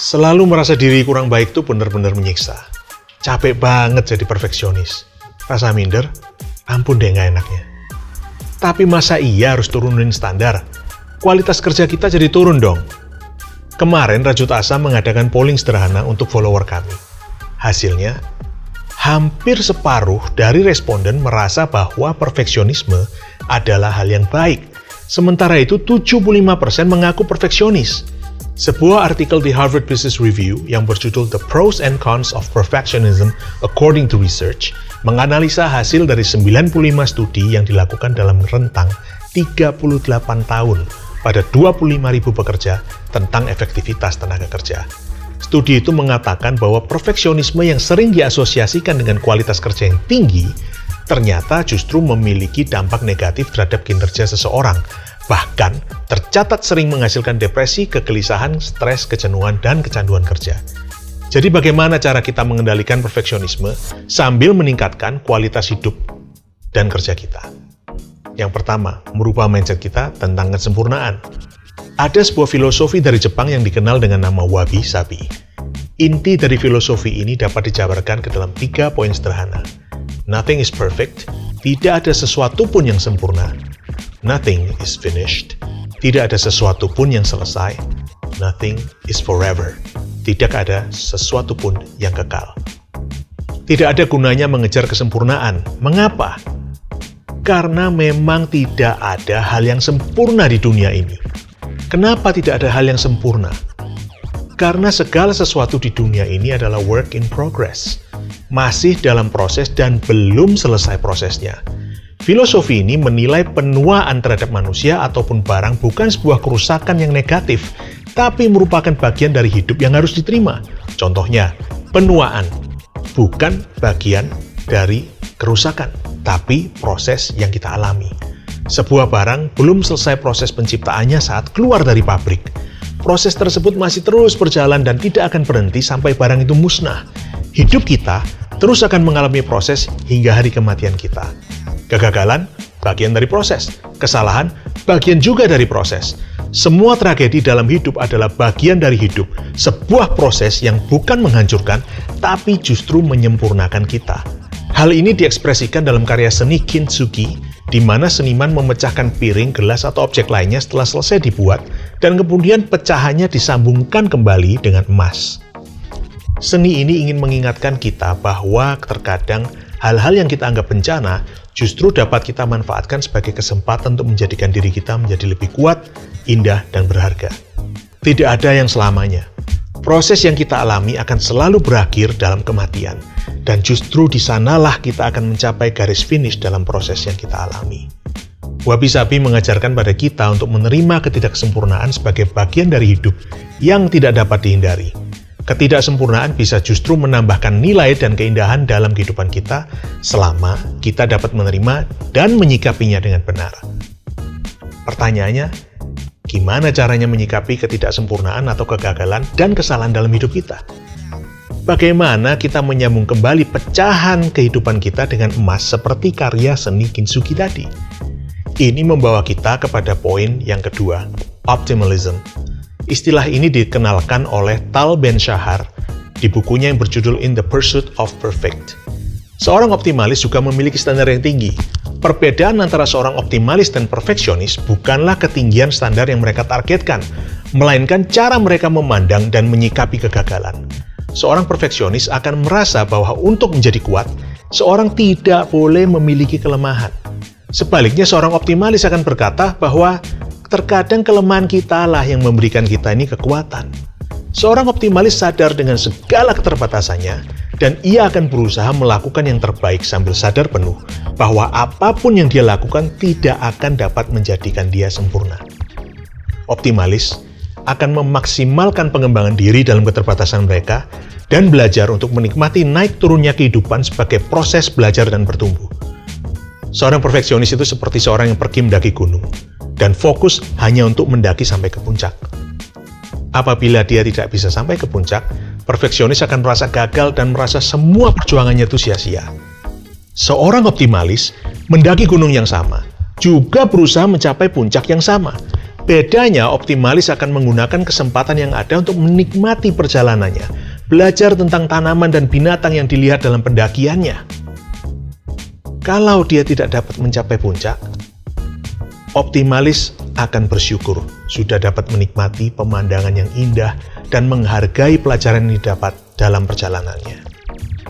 Selalu merasa diri kurang baik tuh bener-bener menyiksa. Capek banget jadi perfeksionis. Rasa minder, ampun deh nggak enaknya. Tapi masa iya harus turunin standar? Kualitas kerja kita jadi turun dong. Kemarin Rajut Asa mengadakan polling sederhana untuk follower kami. Hasilnya, hampir separuh dari responden merasa bahwa perfeksionisme adalah hal yang baik. Sementara itu 75% mengaku perfeksionis. Sebuah artikel di Harvard Business Review yang berjudul The Pros and Cons of Perfectionism According to Research menganalisa hasil dari 95 studi yang dilakukan dalam rentang 38 tahun pada 25.000 pekerja tentang efektivitas tenaga kerja. Studi itu mengatakan bahwa perfeksionisme yang sering diasosiasikan dengan kualitas kerja yang tinggi ternyata justru memiliki dampak negatif terhadap kinerja seseorang. Bahkan, tercatat sering menghasilkan depresi, kegelisahan, stres, kejenuhan, dan kecanduan kerja. Jadi bagaimana cara kita mengendalikan perfeksionisme sambil meningkatkan kualitas hidup dan kerja kita? Yang pertama, merubah mindset kita tentang kesempurnaan. Ada sebuah filosofi dari Jepang yang dikenal dengan nama wabi-sabi. Inti dari filosofi ini dapat dijabarkan ke dalam 3 poin sederhana. Nothing is perfect, tidak ada sesuatu pun yang sempurna. Nothing is finished. Tidak ada sesuatu pun yang selesai. Nothing is forever. Tidak ada sesuatu pun yang kekal. Tidak ada gunanya mengejar kesempurnaan. Mengapa? Karena memang tidak ada hal yang sempurna di dunia ini. Kenapa tidak ada hal yang sempurna? Karena segala sesuatu di dunia ini adalah work in progress. Masih dalam proses dan belum selesai prosesnya. Filosofi ini menilai penuaan terhadap manusia ataupun barang bukan sebuah kerusakan yang negatif, tapi merupakan bagian dari hidup yang harus diterima. Contohnya, penuaan bukan bagian dari kerusakan, tapi proses yang kita alami. Sebuah barang belum selesai proses penciptaannya saat keluar dari pabrik. Proses tersebut masih terus berjalan dan tidak akan berhenti sampai barang itu musnah. Hidup kita terus akan mengalami proses hingga hari kematian kita. Kegagalan, bagian dari proses. Kesalahan, bagian juga dari proses. Semua tragedi dalam hidup adalah bagian dari hidup. Sebuah proses yang bukan menghancurkan, tapi justru menyempurnakan kita. Hal ini diekspresikan dalam karya seni Kintsugi, di mana seniman memecahkan piring, gelas, atau objek lainnya setelah selesai dibuat, dan kemudian pecahannya disambungkan kembali dengan emas. Seni ini ingin mengingatkan kita bahwa terkadang hal-hal yang kita anggap bencana justru dapat kita manfaatkan sebagai kesempatan untuk menjadikan diri kita menjadi lebih kuat, indah, dan berharga. Tidak ada yang selamanya. Proses yang kita alami akan selalu berakhir dalam kematian, dan justru di sanalah kita akan mencapai garis finish dalam proses yang kita alami. Wabi-sabi mengajarkan pada kita untuk menerima ketidaksempurnaan sebagai bagian dari hidup yang tidak dapat dihindari. Ketidaksempurnaan bisa justru menambahkan nilai dan keindahan dalam kehidupan kita selama kita dapat menerima dan menyikapinya dengan benar. Pertanyaannya, gimana caranya menyikapi ketidaksempurnaan atau kegagalan dan kesalahan dalam hidup kita? Bagaimana kita menyambung kembali pecahan kehidupan kita dengan emas seperti karya seni Kintsugi tadi? Ini membawa kita kepada poin yang kedua, optimalism. Istilah ini dikenalkan oleh Tal Ben-Shahar di bukunya yang berjudul In the Pursuit of Perfect. Seorang optimalis juga memiliki standar yang tinggi. Perbedaan antara seorang optimalis dan perfeksionis bukanlah ketinggian standar yang mereka targetkan, melainkan cara mereka memandang dan menyikapi kegagalan. Seorang perfeksionis akan merasa bahwa untuk menjadi kuat, seorang tidak boleh memiliki kelemahan. Sebaliknya, seorang optimalis akan berkata bahwa terkadang kelemahan kita lah yang memberikan kita ini kekuatan. Seorang optimalis sadar dengan segala keterbatasannya, dan ia akan berusaha melakukan yang terbaik sambil sadar penuh bahwa apapun yang dia lakukan tidak akan dapat menjadikan dia sempurna. Optimalis akan memaksimalkan pengembangan diri dalam keterbatasan mereka dan belajar untuk menikmati naik turunnya kehidupan sebagai proses belajar dan bertumbuh. Seorang perfeksionis itu seperti seorang yang pergi mendaki gunung dan fokus hanya untuk mendaki sampai ke puncak. Apabila dia tidak bisa sampai ke puncak, perfeksionis akan merasa gagal dan merasa semua perjuangannya itu sia-sia. Seorang optimalis mendaki gunung yang sama, juga berusaha mencapai puncak yang sama. Bedanya, optimalis akan menggunakan kesempatan yang ada untuk menikmati perjalanannya, belajar tentang tanaman dan binatang yang dilihat dalam pendakiannya. Kalau dia tidak dapat mencapai puncak, optimalis akan bersyukur sudah dapat menikmati pemandangan yang indah dan menghargai pelajaran yang didapat dalam perjalanannya.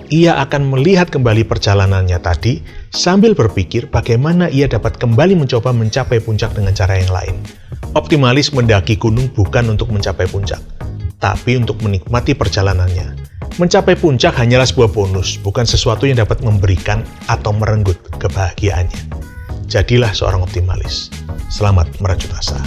Ia akan melihat kembali perjalanannya tadi sambil berpikir bagaimana ia dapat kembali mencoba mencapai puncak dengan cara yang lain. Optimalis mendaki gunung bukan untuk mencapai puncak, tapi untuk menikmati perjalanannya. Mencapai puncak hanyalah sebuah bonus, bukan sesuatu yang dapat memberikan atau merenggut kebahagiaannya. Jadilah seorang optimalis. Selamat merajut asa.